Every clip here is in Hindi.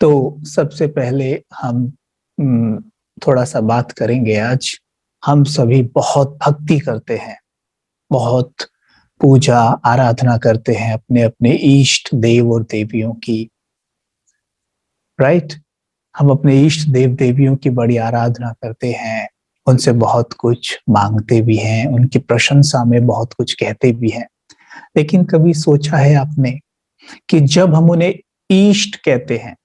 तो सबसे पहले हम उम, थोड़ा-सा बात करेंगे आज। हम सभी बहुत भक्ति करते हैं, बहुत पूजा, आराधना करते हैं अपने-अपने इष्ट देव और देवियों की, राइट? हम अपने इष्ट देव-देवियों की बड़ी आराधना करते हैं, उनसे बहुत कुछ माँगते भी हैं, उनकी प्रशंसा में बहुत कुछ कहते भी हैं। लेकिन कभी सोचा है आपने कि जब हम उन्हें इष्ट कहते हैं,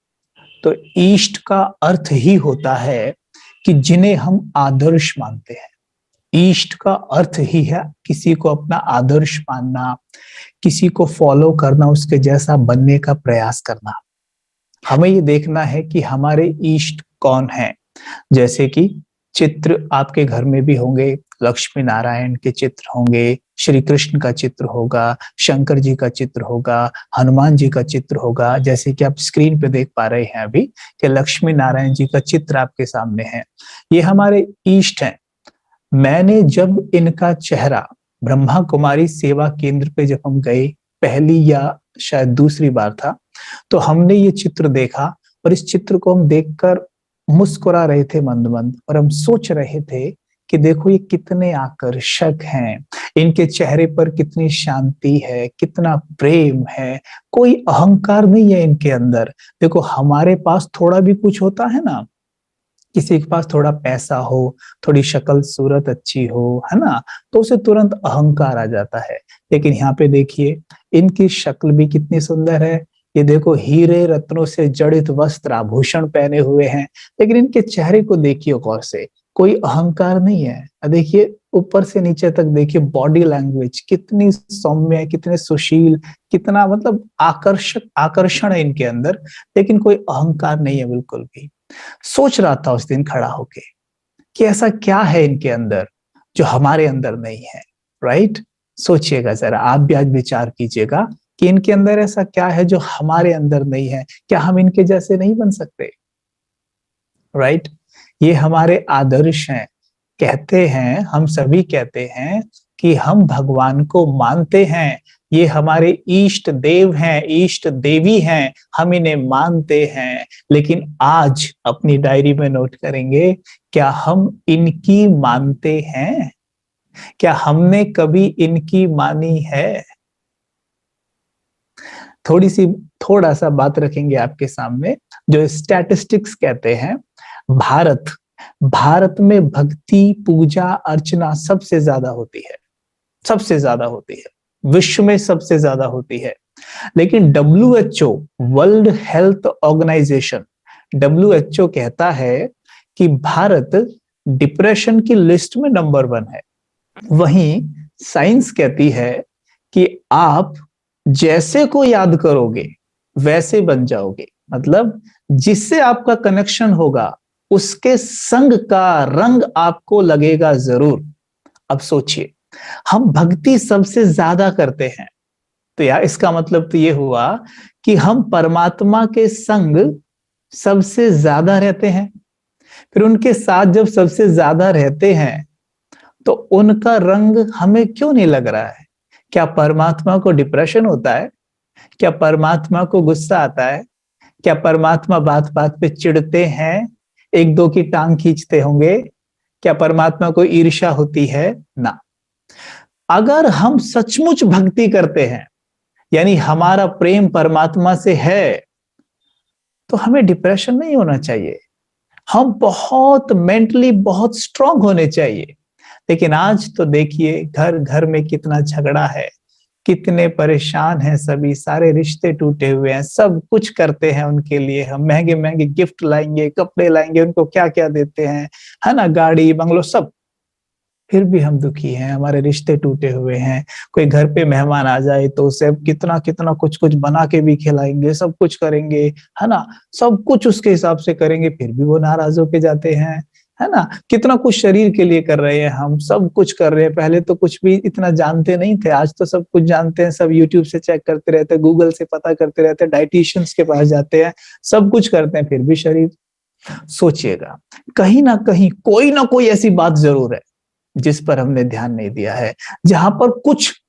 तो इष्ट का अर्थ ही होता है कि जिन्हें हम आदर्श मानते हैं। इष्ट का अर्थ ही है किसी को अपना आदर्श मानना, किसी को फॉलो करना, उसके जैसा बनने का प्रयास करना। हमें ये देखना है कि हमारे इष्ट कौन हैं। जैसे कि चित्र आपके घर में भी होंगे, लक्ष्मी नारायण के चित्र होंगे, श्री कृष्ण का चित्र होगा, शंकर जी का चित्र होगा, हनुमान जी का चित्र होगा। जैसे कि आप स्क्रीन पे देख पा रहे हैं अभी कि लक्ष्मी नारायण जी का चित्र आपके सामने है। ये हमारे इष्ट हैं। मैंने जब इनका चेहरा ब्रह्मा कुमारी सेवा केंद्र पे जब हम गए, पहली या शायद दूसरी बार था, तो हमने ये चित्र देखा और इस चित्र को हम देखकर मुस्कुरा रहे थे मंद-मंद और हम सोच रहे थे कि देखो ये कितने आकर्षक हैं, इनके चेहरे पर कितनी शांति है, कितना प्रेम है, कोई अहंकार नहीं है इनके अंदर। देखो हमारे पास थोड़ा भी कुछ होता है ना, किसी के पास थोड़ा पैसा हो, थोड़ी शक्ल सूरत अच्छी हो, है ना? तो उसे तुरंत अहंकार आ जाता है। लेकिन यहाँ पे देखिए, इनकी शक्ल भी कितनी सुंदर है। ये देखो हीरे रत्नों से जड़ित वस्त्र आभूषण पहने हुए हैं, लेकिन इनके चेहरे को देखिए गौर से, कोई अहंकार नहीं है। देखिए ऊपर से नीचे तक देखिए बॉडी लैंग्वेज कितनी सौम्य है, कितने सुशील, कितना मतलब आकर्षण है इनके अंदर, लेकिन कोई अहंकार नहीं है बिल्कुल भी। सोच रहा था उस दिन खड़ा होके कि ऐसा क्या है इनके अंदर जो हमारे अंदर नहीं है, राइट? सोचिएगा जरा, आप भी आज विचार कीजिएगा कि इनके अंदर ऐसा क्या है जो हमारे अंदर नहीं है? क्या हम इनके जैसे नहीं बन सकते? राइट? ये हमारे आदर्श हैं। कहते हैं, हम सभी कहते हैं कि हम भगवान को मानते हैं, ये हमारे इष्ट देव हैं, इष्ट देवी हैं, हम इन्हें मानते हैं। लेकिन आज अपनी डायरी में नोट करेंगे, क्या हम इनकी मानते हैं? क्या हमने कभी इनकी मानी है? थोड़ी-सी थोड़ा-सा बात रखेंगे आपके सामने, जो स्टैटिस्टिक्स कहते हैं, भारत भारत में भक्ति, पूजा, अर्चना सबसे ज्यादा होती है, सबसे ज्यादा होती है, विश्व में सबसे ज्यादा होती है। लेकिन WHO, world health organization, WHO कहता है कि भारत डिप्रेशन की लिस्ट में नंबर 1 है। वहीं साइंस कहती है कि आप जैसे को याद करोगे वैसे बन जाओगे। मतलब जिससे आपका कनेक्शन होगा उसके संग का रंग आपको लगेगा जरूर। अब सोचिए, हम भक्ति सबसे ज्यादा करते हैं, तो यार इसका मतलब तो ये हुआ कि हम परमात्मा के संग सबसे ज्यादा रहते हैं। फिर उनके साथ जब सबसे ज्यादा रहते हैं तो उनका रंग हमें क्यों नहीं लग रहा है? क्या परमात्मा को डिप्रेशन होता है? क्या परमात्मा को गुस्सा आता है? क्या परमात्मा बात बात पे चिढ़ते हैं, एक दो की टांग खींचते होंगे? क्या परमात्मा को ईर्ष्या होती है? ना। अगर हम सचमुच भक्ति करते हैं, यानी हमारा प्रेम परमात्मा से है, तो हमें डिप्रेशन नहीं होना चाहिए। हम बहुत मेंटली बहुत स्ट्रांग होने चाहिए। लेकिन आज तो देखिए घर घर में कितना झगड़ा है, कितने परेशान हैं सभी, सारे रिश्ते टूटे हुए हैं। सब कुछ करते हैं उनके लिए, हम महंगे महंगे गिफ्ट लाएंगे, कपड़े लाएंगे, उनको क्या क्या देते हैं, है ना, गाड़ी बंगलो सब। फिर भी हम दुखी हैं, हमारे रिश्ते टूटे हुए हैं। कोई घर पे मेहमान आ जाए तो उसे कितना कितना कुछ कुछ बना के भी खिलाएंगे, सब कुछ करेंगे, है ना, सब कुछ उसके हिसाब से करेंगे, फिर भी वो नाराज होके जाते हैं, है ना। कितना कुछ शरीर के लिए कर रहे हैं, हम सब कुछ कर रहे हैं। पहले तो कुछ भी इतना जानते नहीं थे, आज तो सब कुछ जानते हैं। सब यूट्यूब से चेक करते रहते हैं, गूगल से पता करते रहते हैं, डाइटिशियंस के पास जाते हैं, सब कुछ करते हैं, फिर भी शरीर। सोचिएगा, कहीं ना कोई ऐसी बात जरूर है जिस पर हमने ध्यान नहीं दिया है, जहां पर कुछ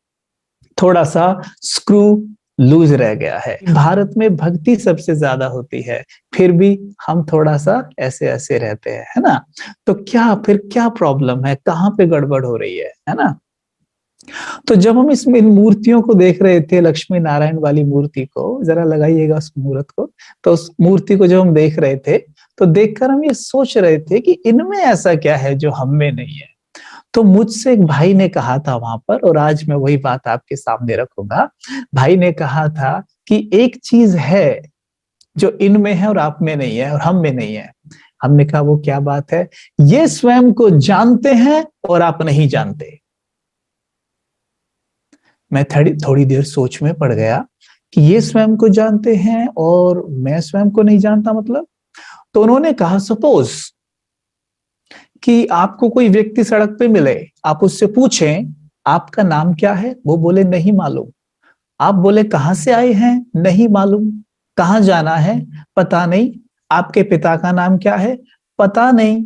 थोड़ा सा स्क्रू लूज रह गया है। भारत में भक्ति सबसे ज्यादा होती है, फिर भी हम थोड़ा सा ऐसे ऐसे रहते हैं, है ना। तो क्या फिर क्या प्रॉब्लम है, कहाँ पे गड़बड़ हो रही है ना। तो जब हम इसमें इन मूर्तियों को देख रहे थे, लक्ष्मी नारायण वाली मूर्ति को जरा लगाइएगा उस मूर्त को, तो उस मूर्ति को जब हम देख रहे थे तो देखकर हम ये सोच रहे थे कि इनमें ऐसा क्या है जो हम में नहीं है। तो मुझसे एक भाई ने कहा था वहां पर, और आज मैं वही बात आपके सामने रखूंगा। भाई ने कहा था कि एक चीज है जो इनमें है और आप में नहीं है और हम में नहीं है। हमने कहा वो क्या बात है? ये स्वयं को जानते हैं और आप नहीं जानते। मैं थोड़ी देर सोच में पड़ गया कि ये स्वयं को जानते हैं और मैं स्वयं को नहीं जानता, मतलब। तो उन्होंने कहा सपोज कि आपको कोई व्यक्ति सड़क पे मिले, आप उससे पूछें आपका नाम क्या है, वो बोले नहीं मालूम। आप बोले कहां से आए हैं, नहीं मालूम। कहां जाना है, पता नहीं। आपके पिता का नाम क्या है, पता नहीं।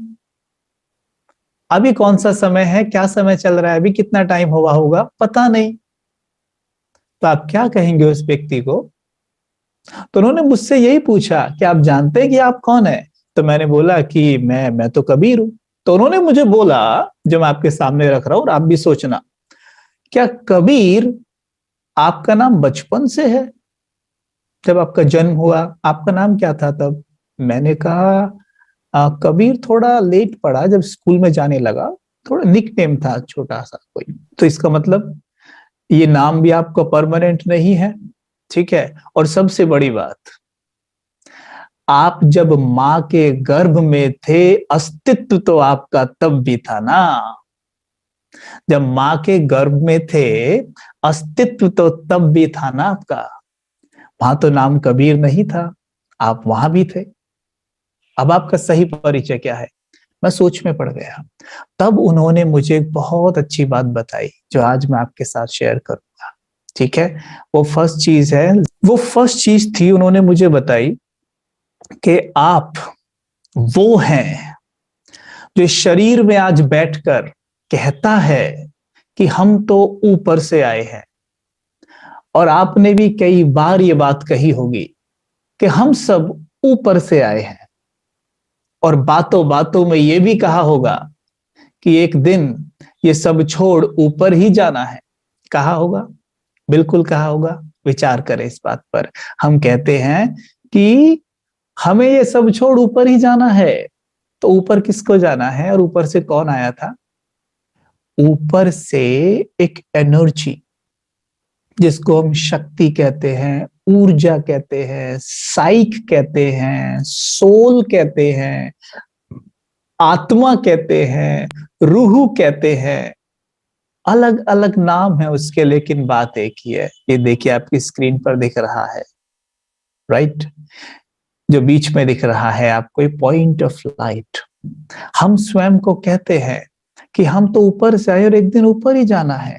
अभी कौन सा समय है, क्या समय चल रहा है, अभी कितना टाइम हुआ होगा, पता नहीं। तो आप क्या कहेंगे उस व्यक्ति को? तो उन्होंने मुझसे यही पूछा कि आप जानते हैं कि आप कौन है? तो मैंने बोला कि मैं तो कबीर हूं। तो उन्होंने मुझे बोला, जो मैं आपके सामने रख रहा हूं और आप भी सोचना, क्या कबीर आपका नाम बचपन से है? जब आपका जन्म हुआ आपका नाम क्या था तब? मैंने कहा कबीर थोड़ा लेट पड़ा, जब स्कूल में जाने लगा, थोड़ा निक नेम था छोटा सा कोई। तो इसका मतलब ये नाम भी आपका परमानेंट नहीं है, ठीक है। और सबसे बड़ी बात, आप जब मां के गर्भ में थे, अस्तित्व तो आपका तब भी था ना। जब मां के गर्भ में थे, अस्तित्व तो तब भी था ना आपका। वहां तो नाम कबीर नहीं था, आप वहां भी थे। अब आपका सही परिचय क्या है? मैं सोच में पड़ गया। तब उन्होंने मुझे एक बहुत अच्छी बात बताई जो आज मैं आपके साथ शेयर करूंगा, ठीक है। वो फर्स्ट चीज थी, उन्होंने मुझे बताई कि आप वो हैं जो शरीर में आज बैठकर कहता है कि हम तो ऊपर से आए हैं। और आपने भी कई बार ये बात कही होगी कि हम सब ऊपर से आए हैं। और बातों बातों में ये भी कहा होगा कि एक दिन ये सब छोड़ ऊपर ही जाना है। कहा होगा, बिल्कुल कहा होगा। विचार करें इस बात पर। हम कहते हैं कि हमें ये सब छोड़ ऊपर ही जाना है। तो ऊपर किसको जाना है और ऊपर से कौन आया था? ऊपर से एक एनर्जी, जिसको हम शक्ति कहते हैं, ऊर्जा कहते हैं, साइक कहते हैं, सोल कहते हैं, आत्मा कहते हैं, रूह कहते हैं। अलग अलग नाम है उसके, लेकिन बात एक ही है। ये देखिए आपकी स्क्रीन पर दिख रहा है, राइट। जो बीच में दिख रहा है आपको, पॉइंट ऑफ लाइट। हम स्वयं को कहते हैं कि हम तो ऊपर से आए और एक दिन ऊपर ही जाना है।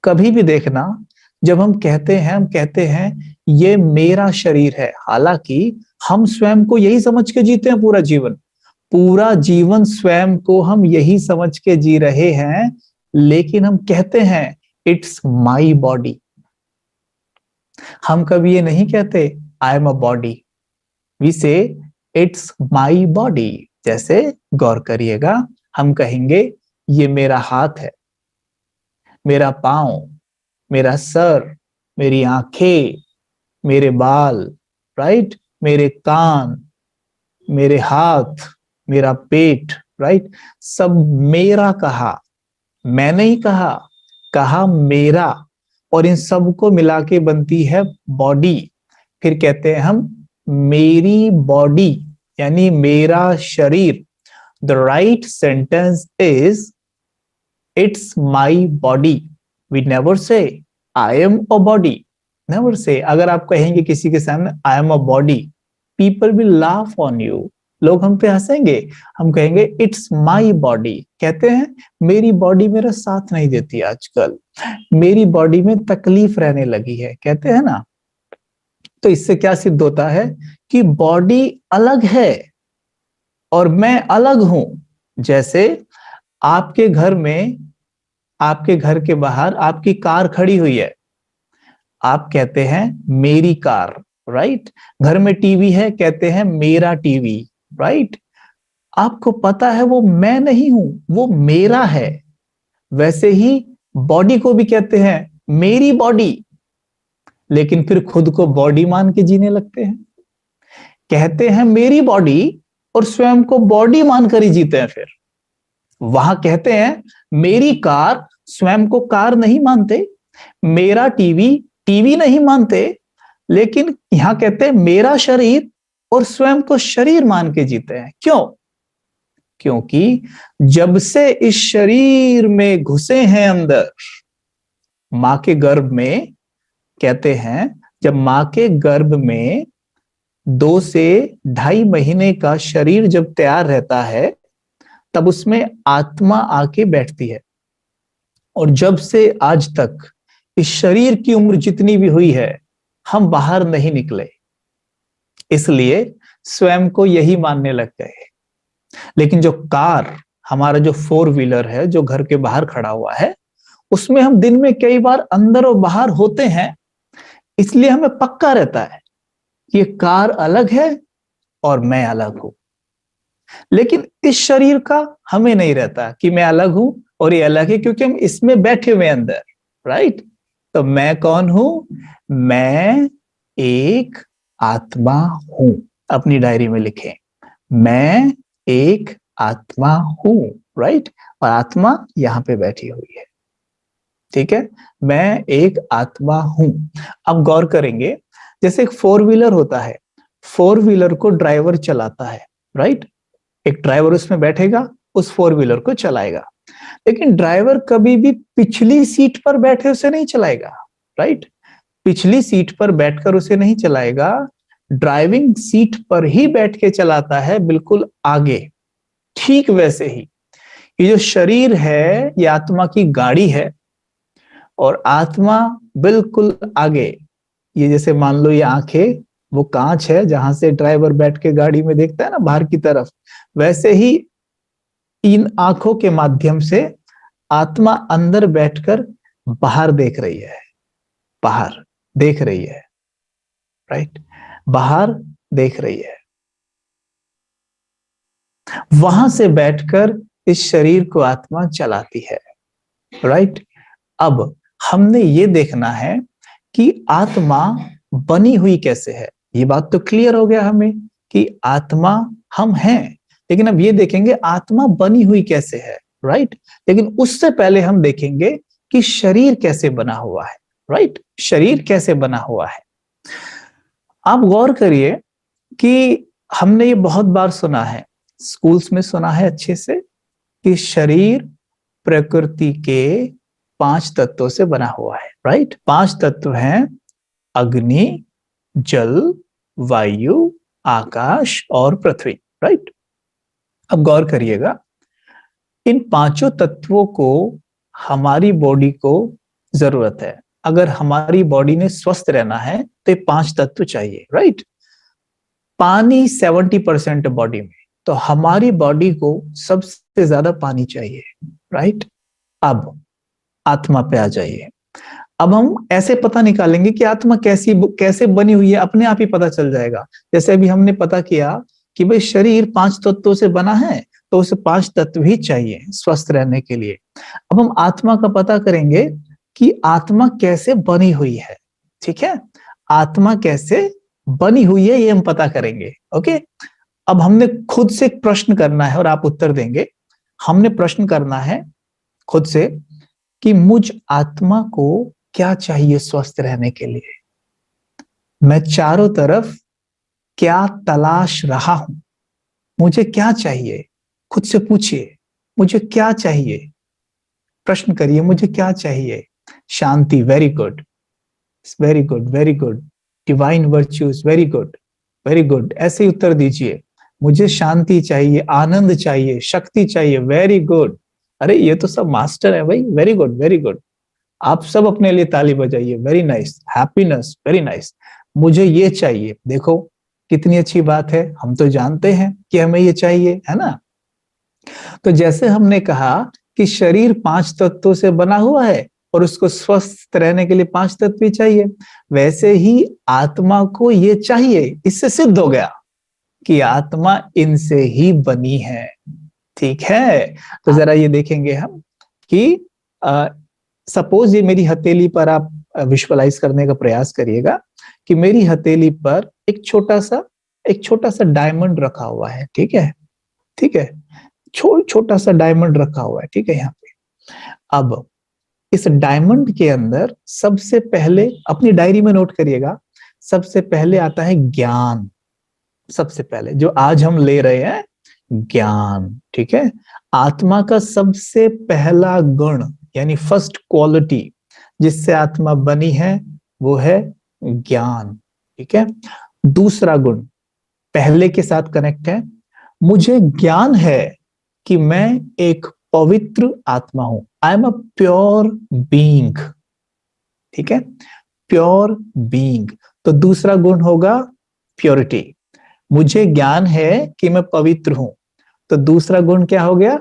कभी भी देखना, जब हम कहते हैं ये मेरा शरीर है, हालांकि हम स्वयं को यही समझ के जीते हैं पूरा जीवन। पूरा जीवन स्वयं को हम यही समझ के जी रहे हैं, लेकिन हम कहते हैं इट्स माई बॉडी। हम कभी ये नहीं कहते I am a body, we say it's my body. जैसे गौर करिएगा, हम कहेंगे ये मेरा हाथ है, मेरा पांव, मेरा सर, मेरी आंखें, मेरे बाल, राइट, मेरे कान, मेरे हाथ, मेरा पेट, राइट। सब मेरा कहा, मैं नहीं कहा, कहा मेरा। और इन सबको मिला के बनती है बॉडी। फिर कहते हैं हम मेरी बॉडी, यानी मेरा शरीर। The right sentence is it's my body. We never say I am a body, never say. अगर आप कहेंगे किसी के सामने I am a body, people will laugh on you. लोग हम पे हंसेंगे। हम कहेंगे इट्स माई बॉडी। कहते हैं मेरी बॉडी मेरा साथ नहीं देती आजकल, मेरी बॉडी में तकलीफ रहने लगी है, कहते हैं ना। तो इससे क्या सिद्ध होता है कि बॉडी अलग है और मैं अलग हूं। जैसे आपके घर में, आपके घर के बाहर आपकी कार खड़ी हुई है। आप कहते हैं मेरी कार, राइट। घर में टीवी है, कहते हैं मेरा टीवी, राइट। आपको पता है वो मैं नहीं हूं, वो मेरा है। वैसे ही बॉडी को भी कहते हैं मेरी बॉडी, लेकिन फिर खुद को बॉडी मान के जीने लगते हैं। कहते हैं मेरी बॉडी और स्वयं को बॉडी मानकर ही जीते हैं। फिर वहां कहते हैं मेरी कार, स्वयं को कार नहीं मानते। मेरा टीवी, टीवी नहीं मानते। लेकिन यहां कहते हैं मेरा शरीर और स्वयं को शरीर मान के जीते हैं। क्यों? क्योंकि जब से इस शरीर में घुसे हैं अंदर, मां के गर्भ में, कहते हैं जब मां के गर्भ में 2 से 2.5 महीने का शरीर जब तैयार रहता है, तब उसमें आत्मा आके बैठती है। और जब से आज तक इस शरीर की उम्र जितनी भी हुई है, हम बाहर नहीं निकले, इसलिए स्वयं को यही मानने लग गए। लेकिन जो कार, हमारा जो 4 व्हीलर है, जो घर के बाहर खड़ा हुआ है, उसमें हम दिन में कई बार अंदर और बाहर होते हैं, इसलिए हमें पक्का रहता है ये कार अलग है और मैं अलग हूं। लेकिन इस शरीर का हमें नहीं रहता कि मैं अलग हूं और ये अलग है, क्योंकि हम इसमें बैठे हुए अंदर, राइट। तो मैं कौन हूं? मैं एक आत्मा हूं। अपनी डायरी में लिखें, मैं एक आत्मा हूं, राइट। और आत्मा यहां पे बैठी हुई है, ठीक है। मैं एक आत्मा हूं। अब गौर करेंगे, जैसे एक 4 व्हीलर होता है, 4 व्हीलर को ड्राइवर चलाता है, राइट। एक ड्राइवर उसमें बैठेगा, उस 4 व्हीलर को चलाएगा। लेकिन ड्राइवर कभी भी पिछली सीट पर बैठे उसे नहीं चलाएगा, राइट। पिछली सीट पर बैठकर उसे नहीं चलाएगा, ड्राइविंग सीट पर ही बैठ के चलाता है, बिल्कुल आगे। ठीक वैसे ही ये जो शरीर है, ये आत्मा की गाड़ी है और आत्मा बिल्कुल आगे। ये जैसे मान लो ये आंखें वो कांच है जहां से ड्राइवर बैठ के गाड़ी में देखता है ना बाहर की तरफ, वैसे ही इन आंखों के माध्यम से आत्मा अंदर बैठकर बाहर देख रही है, बाहर देख रही है, राइट। बाहर देख रही है। वहां से बैठकर इस शरीर को आत्मा चलाती है, राइट। अब हमने ये देखना है कि आत्मा बनी हुई कैसे है। ये बात तो क्लियर हो गया हमें कि आत्मा हम हैं, लेकिन अब ये देखेंगे आत्मा बनी हुई कैसे है, राइट। लेकिन उससे पहले हम देखेंगे कि शरीर कैसे बना हुआ है, राइट। शरीर कैसे बना हुआ है। आप गौर करिए कि हमने ये बहुत बार सुना है, स्कूल्स में सुना है अच्छे से, कि शरीर प्रकृति के 5 तत्वों से बना हुआ है, राइट। 5 तत्व हैं, अग्नि, जल, वायु, आकाश और पृथ्वी, राइट। अब गौर करिएगा, इन 5 तत्वों को हमारी बॉडी को जरूरत है। अगर हमारी बॉडी ने स्वस्थ रहना है तो ये 5 तत्व चाहिए, राइट। पानी 70% बॉडी में, तो हमारी बॉडी को सबसे ज्यादा पानी चाहिए, राइट। अब आत्मा पे आ जाइए। अब हम ऐसे पता निकालेंगे कि आत्मा कैसे बनी हुई है, अपने आप ही पता चल जाएगा। जैसे अभी हमने पता किया कि भाई शरीर 5 तत्वों से बना है, तो उसे 5 तत्व ही चाहिए स्वस्थ रहने के लिए। अब हम आत्मा का पता करेंगे कि आत्मा कैसे बनी हुई है, ठीक है। आत्मा कैसे बनी हुई है ये हम पता करेंगे, ओके। अब हमने खुद से एक प्रश्न करना है और आप उत्तर देंगे। हमने प्रश्न करना है खुद से कि मुझ आत्मा को क्या चाहिए स्वस्थ रहने के लिए। मैं चारों तरफ क्या तलाश रहा हूं, मुझे क्या चाहिए। खुद से पूछिए, मुझे क्या चाहिए। प्रश्न करिए, मुझे क्या चाहिए। शांति, very good, very good, very good. Divine virtues, very good, very good. ऐसे ही उत्तर दीजिए, मुझे शांति चाहिए, आनंद चाहिए, शक्ति चाहिए, वेरी गुड। अरे ये तो सब मास्टर है भाई, वेरी गुड, वेरी गुड। आप सब अपने लिए ताली बजाइए, very nice. Happiness, very nice. मुझे ये चाहिए। देखो कितनी अच्छी बात है, हम तो जानते हैं कि हमें ये चाहिए, है ना। तो जैसे हमने कहा कि शरीर 5 तत्वों से बना हुआ है और उसको स्वस्थ रहने के लिए 5 तत्व भी चाहिए, वैसे ही आत्मा को ये चाहिए। इससे सिद्ध हो गया कि आत्मा इनसे ही बनी है। ठीक है, तो जरा ये देखेंगे हम कि सपोज ये मेरी हथेली पर आप विजुअलाइज करने का प्रयास करिएगा कि मेरी हथेली पर एक छोटा सा डायमंड रखा हुआ है। ठीक है, ठीक है, छोटा सा डायमंड रखा हुआ है। ठीक है, यहाँ पे अब इस डायमंड के अंदर सबसे पहले, अपनी डायरी में नोट करिएगा, सबसे पहले आता है ज्ञान। सबसे पहले जो आज हम ले रहे हैं, ज्ञान। ठीक है, आत्मा का सबसे पहला गुण यानी फर्स्ट क्वालिटी जिससे आत्मा बनी है वो है ज्ञान। ठीक है, दूसरा गुण पहले के साथ कनेक्ट है, मुझे ज्ञान है कि मैं एक पवित्र आत्मा हूं। आई एम अ प्योर बीइंग। ठीक है, प्योर बीइंग। तो दूसरा गुण होगा प्योरिटी। मुझे ज्ञान है कि मैं पवित्र हूं, तो दूसरा गुण क्या हो गया?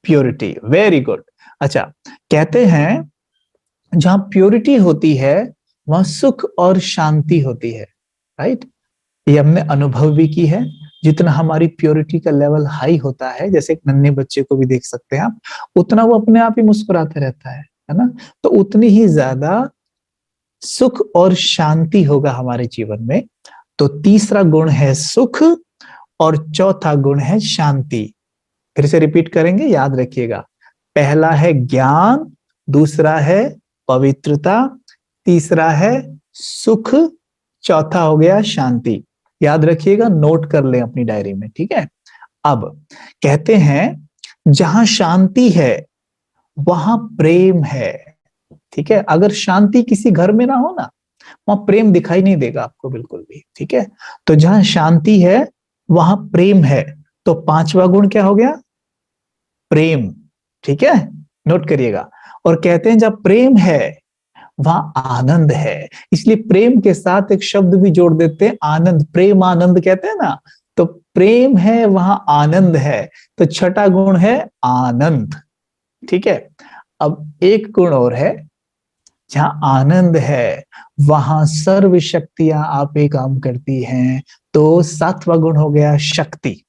प्योरिटी। Very good. अच्छा, कहते हैं जहां प्योरिटी होती है वहां सुख और शांति होती है। राइट, ये हमने अनुभव भी की है। जितना हमारी प्योरिटी का लेवल हाई होता है, जैसे एक नन्हे बच्चे को भी देख सकते हैं आप, उतना वो अपने आप ही मुस्कुराते रहता है ना, तो उतनी ही ज्यादा सुख और शांति होगा हमारे जीवन में। तो तीसरा गुण है सुख और चौथा गुण है शांति। फिर से रिपीट करेंगे, याद रखिएगा। पहला है ज्ञान, दूसरा है पवित्रता, तीसरा है सुख, चौथा हो गया शांति। याद रखिएगा, नोट कर लें अपनी डायरी में। ठीक है, अब कहते हैं जहां शांति है वहां प्रेम है। ठीक है, अगर शांति किसी घर में ना हो ना, वहां प्रेम दिखाई नहीं देगा आपको बिल्कुल भी। ठीक है, तो जहां शांति है वहां प्रेम है। तो पांचवा गुण क्या हो गया? प्रेम। ठीक है, नोट करिएगा। और कहते हैं जब प्रेम है वहां आनंद है, इसलिए प्रेम के साथ एक शब्द भी जोड़ देते हैं, आनंद। प्रेम आनंद कहते हैं ना, तो प्रेम है वहां आनंद है। तो छठा गुण है आनंद। ठीक है, अब एक गुण और है, जहां आनंद है वहां सर्व शक्तियां आप ही काम करती हैं। तो सातवां गुण हो गया शक्ति।